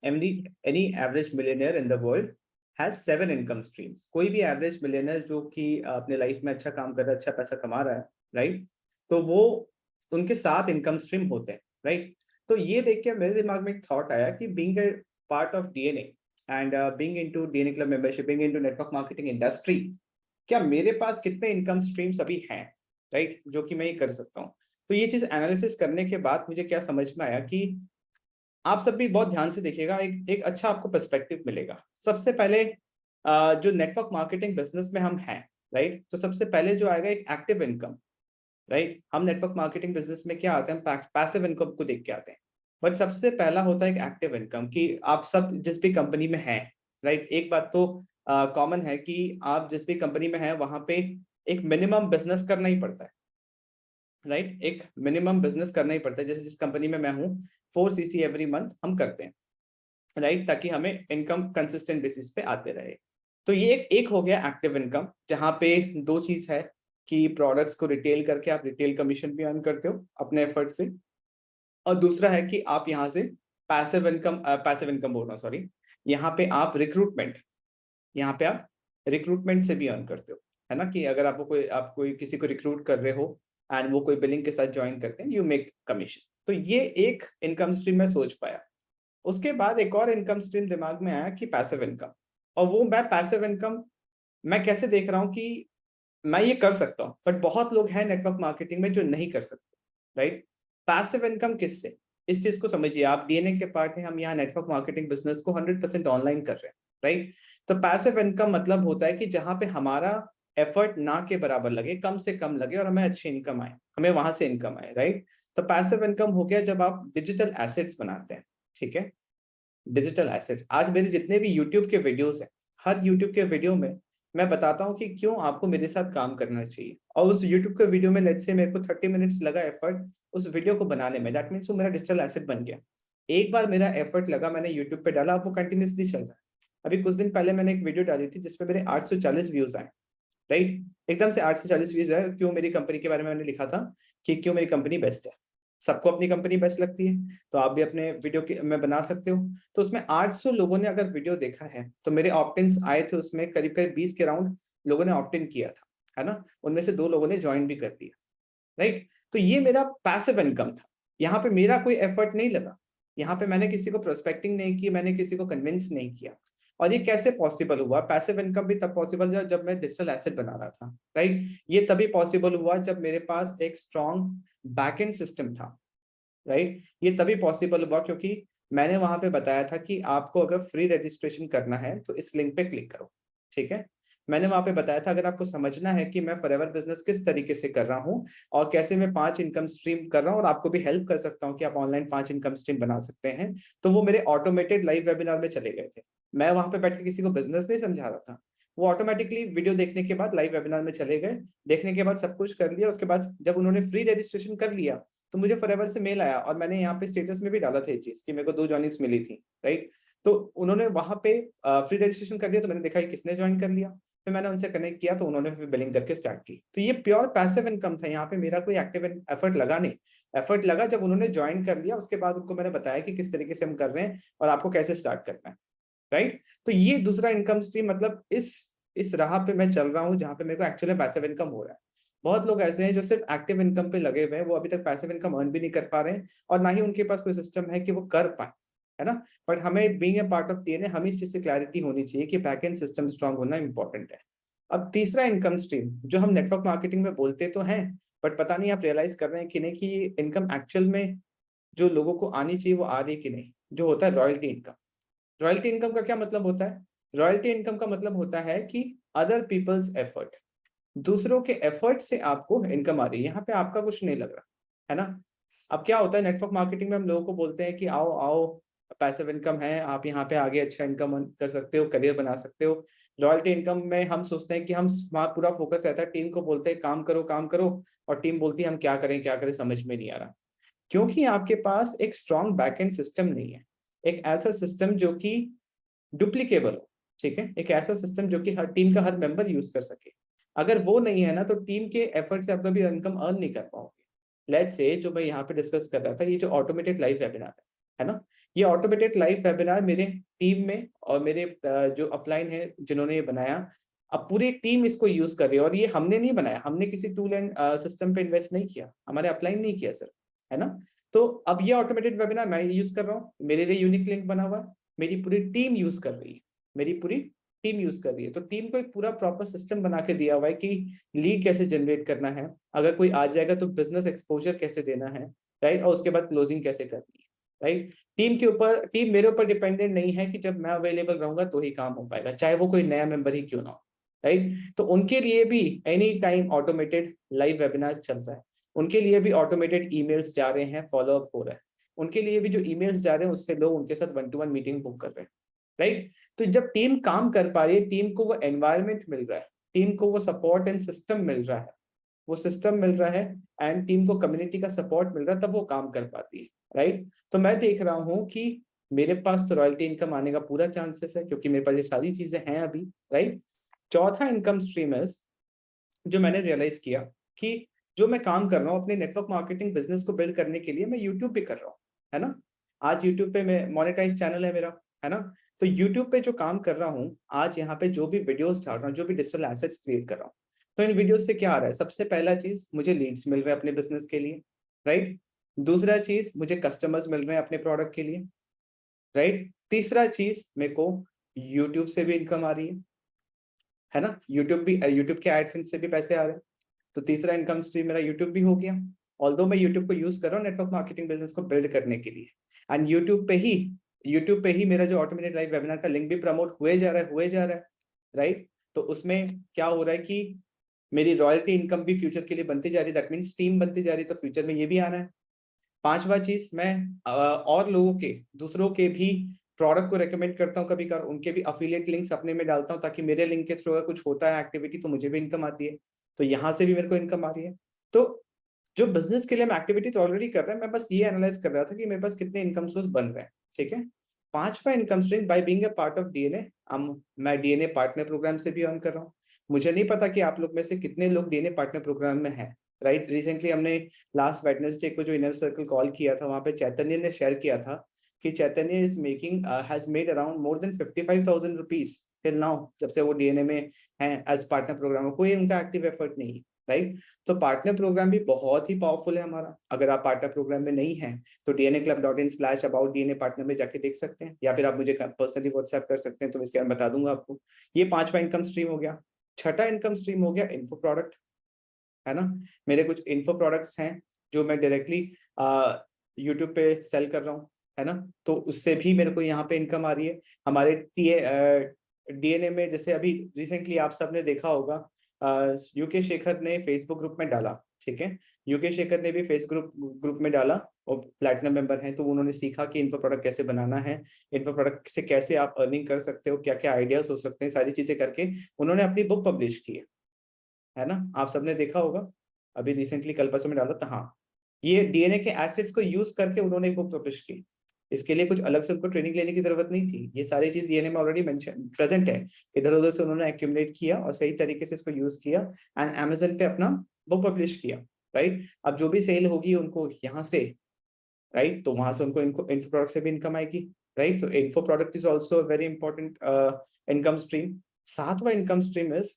Any average millionaire in the world has 7 income streams. कोई भी average millionaire जो कि अपने लाइफ में अच्छा काम कर रहा है, अच्छा पैसा कमा रहा है, राइट, तो वो उनके 7 इनकम स्ट्रीम होते हैं, राइट। तो ये देख के मेरे दिमाग में एक थॉट आया कि being a part of DNA and being into DNA club membership, being into network marketing industry, क्या मेरे पास कितने इनकम स्ट्रीम्स अभी हैं, राइट, जो कि मैं ये कर सकता हूँ। तो ये चीज एनालिसिस करने के बाद मुझे क्या समझ में आया कि आप सब भी बहुत ध्यान से देखिएगा, एक अच्छा आपको पर्सपेक्टिव मिलेगा। सबसे पहले जो नेटवर्क मार्केटिंग बिजनेस में हम हैं, राइट, तो सबसे पहले जो आएगा एक एक्टिव इनकम, राइट। हम नेटवर्क मार्केटिंग बिजनेस में क्या आते हैं, हम पैसिव इनकम को देख के आते हैं, बट सबसे पहला होता है एक एक्टिव इनकम कि आप सब जिस भी कंपनी में हैं, राइट। एक बात तो कॉमन है कि आप जिस भी कंपनी में हैं वहां पे एक मिनिमम बिजनेस करना ही पड़ता है, राइट। एक मिनिमम बिजनेस करना ही पड़ता है। जैसे जिस कंपनी में मैं हूँ 4 CC एवरी मंथ हम करते हैं, राइट, ताकि हमें इनकम कंसिस्टेंट बेसिस पे आते रहे। तो ये एक हो गया एक्टिव इनकम, जहाँ पे दो चीज है कि प्रोडक्ट्स को रिटेल करके आप रिटेल कमीशन भी अर्न करते हो अपने एफर्ट से, और दूसरा है कि आप यहाँ से पैसिव इनकम बोल रहा हूँ, सॉरी, यहाँ पे आप रिक्रूटमेंट से भी अर्न करते हो, है ना। कि अगर आप कोई किसी को रिक्रूट कर रहे हो एंड वो कोई बिलिंग के साथ ज्वाइन करते हैं, यू मेक कमीशन। तो ये एक इनकम स्ट्रीम मैं सोच पाया। उसके बाद एक और इनकम स्ट्रीम दिमाग में आया कि पैसिव इनकम, और वो मैं पैसिव इनकम मैं कैसे देख रहा हूँ कि मैं ये कर सकता हूँ, बट बहुत लोग हैं नेटवर्क मार्केटिंग में जो नहीं कर सकते, राइट। पैसिव इनकम किससे, इस चीज को समझिए। आप डीएनए के पार्ट है, हम यहाँ नेटवर्क मार्केटिंग बिजनेस को 100% ऑनलाइन कर रहे हैं, राइट। तो पैसिव इनकम मतलब होता है कि जहां पे हमारा एफर्ट ना के बराबर लगे, कम से कम लगे और हमें अच्छी इनकम आए, हमें वहां से इनकम आए, राइट। तो पैसिव इनकम हो गया जब आप डिजिटल एसेट्स बनाते हैं, ठीक है। डिजिटल एसेट्स, आज मेरे जितने भी यूट्यूब के वीडियोस हैं, हर यूट्यूब के वीडियो में मैं बताता हूँ कि क्यों आपको मेरे साथ काम करना चाहिए। और उस यूट्यूब के वीडियो में लेट्स से मेरे को 30 मिनट्स लगा एफर्ट उस वीडियो को बनाने में, दैट मीन्स वो मेरा डिजिटल एसेट बन गया। एक बार मेरा एफर्ट लगा, मैंने यूट्यूब पे डाला, अब वो कंटिन्यूसली चल रहा है। अभी कुछ दिन पहले मैंने एक वीडियो डाली थी जिसपे मेरे 840 व्यूज आए, राइट। एकदम से 840 व्यूज आए। क्यों, मेरी कंपनी के बारे में मैंने लिखा था कि क्यों मेरी कंपनी बेस्ट है। सबको अपनी कंपनी बेस्ट लगती है, तो आप भी अपने वीडियो के में बना सकते हो। तो उसमें 800 लोगों ने अगर वीडियो देखा है, तो मेरे ऑप्टिन्स आए थे उसमें करीब करीब 20 के राउंड लोगों ने ऑप्ट इन किया था, है ना। उनमें से 2 लोगों ने ज्वाइन भी कर दिया, राइट। तो ये मेरा पैसिव इनकम था। यहाँ पे मेरा कोई एफर्ट नहीं लगा, यहाँ पे मैंने किसी को प्रोस्पेक्टिंग नहीं की, मैंने किसी को कन्विंस नहीं किया। और ये कैसे पॉसिबल हुआ, पैसिव इनकम भी तब पॉसिबल हुआ जब मैं डिजिटल एसेट बना रहा था, राइट। ये तभी पॉसिबल हुआ जब मेरे पास एक स्ट्रॉन्ग बैकएंड सिस्टम था, राइट। ये तभी पॉसिबल हुआ क्योंकि मैंने वहां पे बताया था कि आपको अगर फ्री रजिस्ट्रेशन करना है तो इस लिंक पे क्लिक करो, ठीक है। मैंने वहां पे बताया था अगर आपको समझना है कि मैं फॉरएवर बिजनेस किस तरीके से कर रहा हूँ और कैसे मैं 5 इनकम स्ट्रीम कर रहा हूँ और आपको भी हेल्प कर सकता हूँ कि आप ऑनलाइन 5 इनकम स्ट्रीम बना सकते हैं, तो वो मेरे ऑटोमेटेड लाइव वेबिनार में चले गए थे। मैं वहां पे बैठ के किसी को बिजनेस नहीं समझा रहा था, वो ऑटोमेटिकली वीडियो देखने के बाद लाइव वेबिनार में चले गए। देखने के बाद सब कुछ कर लिया, उसके बाद जब उन्होंने फ्री रजिस्ट्रेशन कर लिया तो मुझे फॉरएवर से मेल आया, और मैंने यहाँ पे स्टेटस में भी डाला था ये चीज कि मेरे को 2 जॉइनिंग्स मिली थी, राइट। तो उन्होंने वहां पे फ्री रजिस्ट्रेशन कर दिया, तो मैंने देखा कि किसने ज्वाइन कर लिया, फिर मैंने उनसे कनेक्ट किया तो उन्होंने फिर बिलिंग करके स्टार्ट की। तो ये प्योर पैसिव इनकम था, यहाँ पे मेरा कोई एक्टिव एफर्ट लगा नहीं। एफर्ट लगा जब उन्होंने ज्वाइन कर लिया, उसके बाद उनको मैंने बताया कि किस तरीके से हम कर रहे हैं और आपको कैसे स्टार्ट करना है, राइट। तो ये दूसरा इनकम स्ट्रीम, मतलब इस राह पे मैं चल रहा हूँ जहाँ पे मेरे को एक्चुअली पैसिव इनकम हो रहा है। बहुत लोग ऐसे हैं जो सिर्फ एक्टिव इनकम पे लगे हुए हैं, वो अभी तक पैसिव इनकम अर्न भी नहीं कर पा रहे हैं और ना ही उनके पास कोई सिस्टम है कि वो कर पाए, है ना। बट हमें being a part of DNA हमें इस चीज से क्लैरिटी होनी चाहिए कि बैकएंड सिस्टम स्ट्रांग होना इंपॉर्टेंट है। अब तीसरा इनकम स्ट्रीम जो हम नेटवर्क मार्केटिंग में बोलते तो हैं, बट पता नहीं आप रियलाइज कर रहे हैं कि नहीं कि इनकम एक्चुअल में जो लोगों को आनी चाहिए वो आ रही है कि नहीं, जो होता है रॉयल्टी इनकम। रॉयल्टी इनकम का क्या मतलब होता है, रॉयल्टी इनकम का मतलब होता है कि अदर पीपल्स एफर्ट, दूसरों के एफर्ट से आपको इनकम आ रही है, यहाँ पे आपका कुछ नहीं लग रहा, है ना। अब क्या होता है नेटवर्क मार्केटिंग में हम लोगों को बोलते हैं कि आओ आओ पैसिव इनकम है, आप यहाँ पे आगे अच्छा इनकम कर सकते हो, करियर बना सकते हो। रॉयल्टी इनकम में हम सोचते हैं कि हम वहाँ पूरा फोकस रहता है, टीम को बोलते हैं काम करो काम करो, और टीम बोलती है हम क्या करें समझ में नहीं आ रहा, क्योंकि आपके पास एक स्ट्रॉन्ग बैकएंड सिस्टम नहीं है। एक ऐसा सिस्टम जो कि डुप्लीकेबल हो, ठीक है, एक ऐसा सिस्टम जो कि हर टीम का हर मेंबर यूज कर सके। अगर वो नहीं है ना, तो टीम के एफर्ट से आप कभी इनकम अर्न नहीं कर पाओगे। लेट्स से जो मैं यहाँ पे डिस्कस कर रहा था, ये जो ऑटोमेटेड लाइव वेबिनार है ना, ये ऑटोमेटेड लाइव वेबिनार मेरे टीम में और मेरे जो अपलाइन है जिन्होंने ये बनाया, अब पूरी टीम इसको यूज कर रही है। और ये हमने नहीं बनाया, हमने किसी टूल एंड सिस्टम पे इन्वेस्ट नहीं किया, हमारे अपलाइन नहीं किया सर, है ना। तो अब ये ऑटोमेटेड वेबिनार मैं यूज कर रहा हूँ, मेरे लिए यूनिक लिंक बना हुआ है, मेरी पूरी टीम यूज कर रही है, मेरी पूरी टीम यूज कर रही है। तो टीम को एक पूरा प्रॉपर सिस्टम बना के दिया हुआ है कि लीड कैसे जनरेट करना है, अगर कोई आ जाएगा तो बिजनेस एक्सपोजर कैसे देना है, राइट, और उसके बाद क्लोजिंग कैसे करनी है, राइट। टीम मेरे ऊपर डिपेंडेंट नहीं है कि जब मैं अवेलेबल रहूंगा तो ही काम हो पाएगा, चाहे वो कोई नया मेंबर ही क्यों ना हो, राइट। तो उनके लिए भी any time automated live webinar चल रहा है, उनके लिए भी ऑटोमेटेड ईमेल्स जा रहे हैं, फॉलोअप हो रहा है, उनके लिए भी जो ईमेल्स जा रहे हैं उससे लोग उनके साथ 1-to-1 मीटिंग बुक कर रहे हैं, राइट। तो जब टीम काम कर पा रही है, टीम को वो एनवायरमेंट मिल रहा है, टीम को वो सपोर्ट एंड सिस्टम मिल रहा है, वो सिस्टम मिल रहा है एंड टीम को कम्युनिटी का सपोर्ट मिल रहा है, तब वो काम कर पाती है, राइट। तो मैं देख रहा हूँ कि मेरे पास तो रॉयल्टी इनकम आने का पूरा चांसेस है, क्योंकि मेरे पास ये सारी चीजें हैं अभी, राइट। चौथा इनकम स्ट्रीम है जो मैंने रियलाइज किया कि जो मैं काम कर रहा हूँ अपने नेटवर्क मार्केटिंग बिजनेस को बिल्ड करने के लिए, मैं यूट्यूब पे कर रहा हूँ, है ना। आज यूट्यूब पे मैं मोनेटाइज चैनल है मेरा, है ना। तो यूट्यूब पे जो काम कर रहा हूँ आज, यहाँ पे जो भी वीडियोस डाल रहा हूँ, जो भी डिजिटल एसेट्स क्रिएट कर रहा हूँ, तो इन वीडियोस से क्या आ रहा है, सबसे पहला चीज मुझे लीड्स मिल रहे हैं अपने बिजनेस के लिए, राइट। दूसरा चीज मुझे कस्टमर्स मिल रहे हैं अपने प्रोडक्ट के लिए, राइट। तीसरा चीज मेरे को यूट्यूब से भी इनकम आ रही है ना, यूट्यूब के एडसेंस से भी पैसे आ रहे हैं। तो तीसरा इनकम स्ट्रीम मेरा यूट्यूब भी हो गया, ऑल्दो मैं यूट्यूब को यूज कर रहा हूँ नेटवर्क मार्केटिंग बिजनेस को बिल्ड करने के लिए। एंड यूट्यूब पे ही मेरा जो ऑटोमेटेड लाइव वेबिनार का लिंक भी प्रमोट हुए जा रहा है, राइट। तो उसमें क्या हो रहा है कि मेरी रॉयल्टी इनकम भी फ्यूचर के लिए बनती जा रही है, दैट मीन्स टीम बनती जा रही है, तो फ्यूचर में ये भी आना है। पांचवा चीज, मैं और लोगों के, दूसरों के भी प्रोडक्ट को रेकमेंड करता हूँ, कभी कभार उनके भी अफिलिएट लिंक्स अपने में डालता हूँ, ताकि मेरे लिंक के थ्रू अगर कुछ होता है एक्टिविटी तो मुझे भी इनकम आती है, तो यहाँ से भी मेरे को इनकम आ रही है। तो जो बिजनेस के लिए हम एक्टिविटीज ऑलरेडी कर रहे हैं, मैं बस ये एनालाइज कर रहा था कि मेरे पास कितने इनकम सोर्स बन रहे हैं, ठीक है। पांचवा income stream, by being a part of DNA, मैं डीएनए पार्टनर प्रोग्राम से भी अर्न कर रहा हूँ। मुझे नहीं पता कि आप लोग में से कितने लोग डीएनए पार्टनर प्रोग्राम में हैं, राइट। रिसेंटली हमने लास्ट वेडनेसडे को जो इनर सर्कल कॉल किया था, वहां पे चैतन्य ने शेयर किया था कि Chaitanya has made around more than 55,000 rupees till now, जब से वो डीएनए में है एज पार्टनर प्रोग्राम, कोई उनका एक्टिव एफर्ट नहीं है, राइट। तो पार्टनर प्रोग्राम भी बहुत ही पावरफुल है हमारा। अगर आप पार्टनर प्रोग्राम में नहीं है तो dnaclub.in/about dna partner में जाके देख सकते हैं, या फिर आप मुझे पर्सनली व्हाट्सएप कर सकते हैं, तो इसके बारे में बता दूंगा आपको। ये पांचवा इनकम स्ट्रीम हो गया। छठा इनकम स्ट्रीम हो गया इन्फो प्रोडक्ट, है ना। मेरे कुछ इन्फो प्रोडक्ट्स हैं जो मैं डायरेक्टली यूट्यूब पे सेल कर रहा हूँ, है ना। तो उससे भी मेरे को यहाँ पे इनकम आ रही है। हमारे डीएनए में जैसे अभी रिसेंटली आप सबने देखा होगा, यूके शेखर ने फेसबुक ग्रुप में डाला, ठीक है। यूके शेखर ने भी फेसबुक ग्रुप में डाला और प्लैटिनम मेंबर हैं, तो उन्होंने सीखा कि इन्फो प्रोडक्ट कैसे बनाना है, इन्फो प्रोडक्ट से कैसे आप अर्निंग कर सकते हो, क्या क्या आइडियाज हो सकते हैं, सारी चीजें करके उन्होंने अपनी बुक पब्लिश की है ना। आप सबने देखा होगा, अभी रिसेंटली कल परसों में डाला था। हाँ, ये डीएनए के एसेट्स को यूज करके उन्होंने एक बुक पब्लिश की। इसके लिए कुछ अलग से उनको ट्रेनिंग लेने की जरूरत नहीं थी, ये सारी चीज डीएनए में ऑलरेडी मेंशन प्रेजेंट है। इधर उधर से उन्होंने एक्यूमुलेट किया और सही तरीके से इसको यूज किया एंड अमेजन पे अपना बुक पब्लिश किया, राइट। अब जो भी सेल होगी उनको यहाँ से, राइट, तो वहां से उनको इन्फो प्रोडक्ट से भी इनकम आएगी, राइट। तो info product is also very important income stream. सातवां income stream is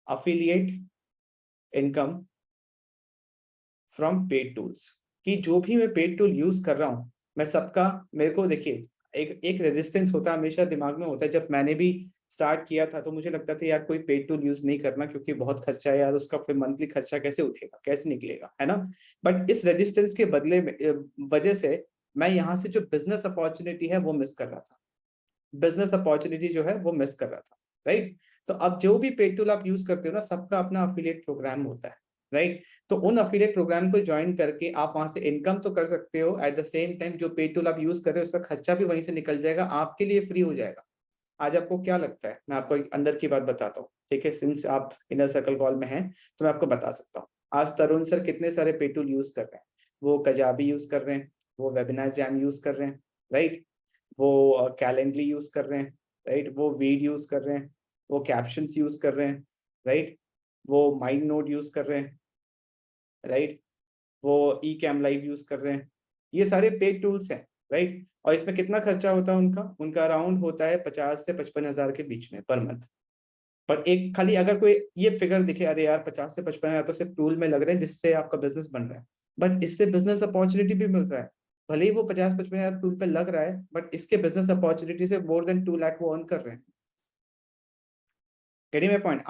affiliate income from paid tools, कि जो भी मैं पेड टूल यूज कर रहा हूँ, मैं सबका, मेरे को देखिए, एक एक रेजिस्टेंस होता है हमेशा दिमाग में होता है। जब मैंने भी स्टार्ट किया था तो मुझे लगता था यार कोई पेड टूल यूज नहीं करना, क्योंकि बहुत खर्चा है यार, उसका फिर मंथली खर्चा कैसे उठेगा, कैसे निकलेगा, है ना। बट इस रेजिस्टेंस के बदले में वजह से मैं यहाँ से जो बिजनेस अपॉर्चुनिटी है वो मिस कर रहा था, बिजनेस अपॉर्चुनिटी जो है वो मिस कर रहा था, राइट। तो अब जो भी पेड टूल आप यूज करते हो ना, सबका अपना अफिलिएट प्रोग्राम होता है, राइट। तो उन अफिलिएट प्रोग्राम को ज्वाइन करके आप वहां से इनकम तो कर सकते हो, एट द सेम टाइम जो पेड टूल आप यूज कर रहे हो उसका खर्चा भी वहीं से निकल जाएगा, आपके लिए फ्री हो जाएगा। आज आपको क्या लगता है, मैं आपको एक अंदर की बात बताता हूँ, ठीक है। सिंस आप इनर सर्कल कॉल में हैं तो मैं आपको बता सकता हूँ, आज तरुण सर कितने सारे पेड टूल यूज कर रहे हैं। वो कजाबी यूज कर रहे हैं, वो वेबिनार जैम यूज कर रहे हैं, राइट। वो कैलेंडली यूज कर रहे हैं, राइट। वो वीड यूज कर रहे हैं, वो कैप्शंस यूज कर रहे हैं, राइट। वो माइंड नोट यूज कर रहे हैं, राइट। वो ई कैम लाइव यूज कर रहे हैं। ये सारे पेड टूल्स हैं, राइट। और इसमें कितना खर्चा होता है उनका अराउंड होता है 50 से 55 हज़ार के बीच में पर मंथ। पर एक खाली अगर कोई ये फिगर दिखे, अरे यार 50 से 55 हज़ार तो सिर्फ टूल में लग रहे हैं जिससे आपका बिजनेस बन रहा है, बट इससे बिजनेस अपॉर्चुनिटी भी मिल रहा है। भले ही वो 50-55 हज़ार टूल पे लग रहा है, बट इसके बिजनेस अपॉर्चुनिटी से मोर देन 2 लाख वो अर्न कर रहे हैं। Getting my point.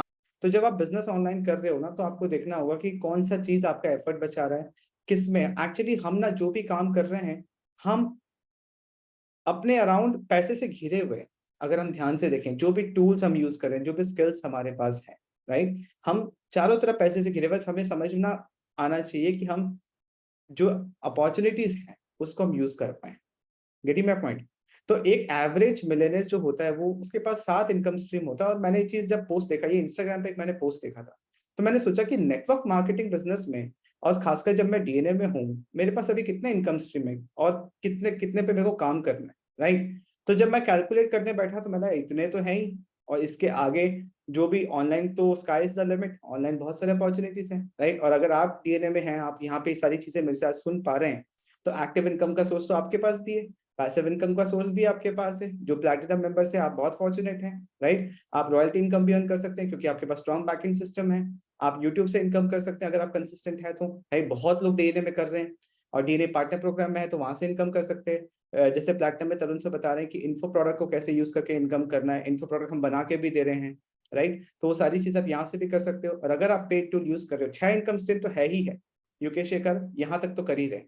तो जब आप बिजनेस ऑनलाइन कर रहे हो ना, तो आपको देखना होगा कि कौन सा चीज आपका एफर्ट बचा रहा है, किसमें एक्चुअली हम ना जो भी काम कर रहे हैं, हम अपने अराउंड पैसे से घिरे हुए हैं। अगर हम ध्यान से देखें, जो भी टूल्स हम यूज कर रहे हैं, जो भी स्किल्स हमारे पास है, राइट, हम चारों तरफ पैसे से घिरे, बस हमें समझना आना चाहिए कि हम जो अपॉर्चुनिटीज हैं उसको हम यूज कर पाए। Getting my point. तो एक एवरेज मिलियनेयर जो होता है, वो उसके पास 7 इनकम स्ट्रीम होता है। और मैंने ये चीज जब पोस्ट देखा, ये इंस्टाग्राम पे एक मैंने पोस्ट देखा था, तो मैंने सोचा कि नेटवर्क मार्केटिंग बिजनेस में, और खासकर जब मैं डीएनए में हूँ, मेरे पास अभी कितने इनकम स्ट्रीम है और कितने कितने पे मेरे को काम करना है, राइट। तो जब मैं कैलकुलेट करने बैठा तो मैंने इतने तो है ही, और इसके आगे जो भी ऑनलाइन, तो sky is the limit, online बहुत सारे अपॉर्चुनिटीज हैं, राइट। और अगर आप डीएनए में हैं, आप यहाँ पे सारी चीजें मेरे साथ सुन पा रहे हैं, तो एक्टिव इनकम का सोर्स तो आपके पास भी है, पैसिव इनकम का सोर्स भी आपके पास है। जो प्लैटिनम मेंबर्स है, आप बहुत फॉर्चुनेट हैं, राइट। आप रॉयल्टी इनकम भी अर्न कर सकते हैं क्योंकि आपके पास स्ट्रॉन्ग बैकिंग सिस्टम है। आप यूट्यूब से इनकम कर सकते हैं अगर आप कंसिस्टेंट है तो, है बहुत लोग डीएनए में कर रहे हैं, और डीएनए पार्टनर प्रोग्राम में है तो वहां से इनकम कर सकते हैं। जैसे प्लैटिनम में तरुण से बता रहे हैं कि इन्फो प्रोडक्ट को कैसे यूज करके इनकम करना है, इन्फो प्रोडक्ट हम बना के भी दे रहे हैं, राइट। तो वो सारी चीज आप यहाँ से भी कर सकते हो। और अगर आप पेड टूल यूज कर रहे हो, 6 इनकम स्ट्रीम तो है ही है। यूके शेखर यहाँ तक तो कर ही रहे,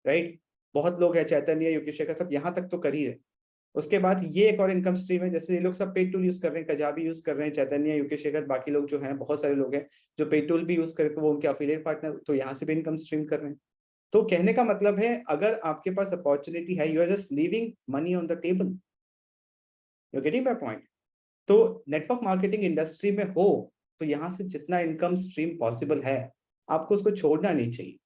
राइट। बहुत लोग हैं, चैतन्य, योगेश शेखर, सब यहाँ तक तो कर ही रहे। उसके बाद ये एक और इनकम स्ट्रीम है, जैसे ये लोग सब पेड टूल यूज कर रहे हैं, कजाबी यूज कर रहे हैं, चैतन्य, योगेश शेखर, बाकी लोग जो हैं, बहुत सारे लोग हैं जो पेड टूल भी यूज कर रहे हैं, तो वो उनके अफिलिएट पार्टनर, तो यहाँ से भी इनकम स्ट्रीम कर रहे हैं। तो कहने का मतलब है, अगर आपके पास अपॉर्चुनिटी है, you are just leaving money on the table. You getting my point. तो नेटवर्क मार्केटिंग इंडस्ट्री में हो, तो यहाँ से जितना इनकम स्ट्रीम पॉसिबल है, आपको उसको छोड़ना नहीं चाहिए।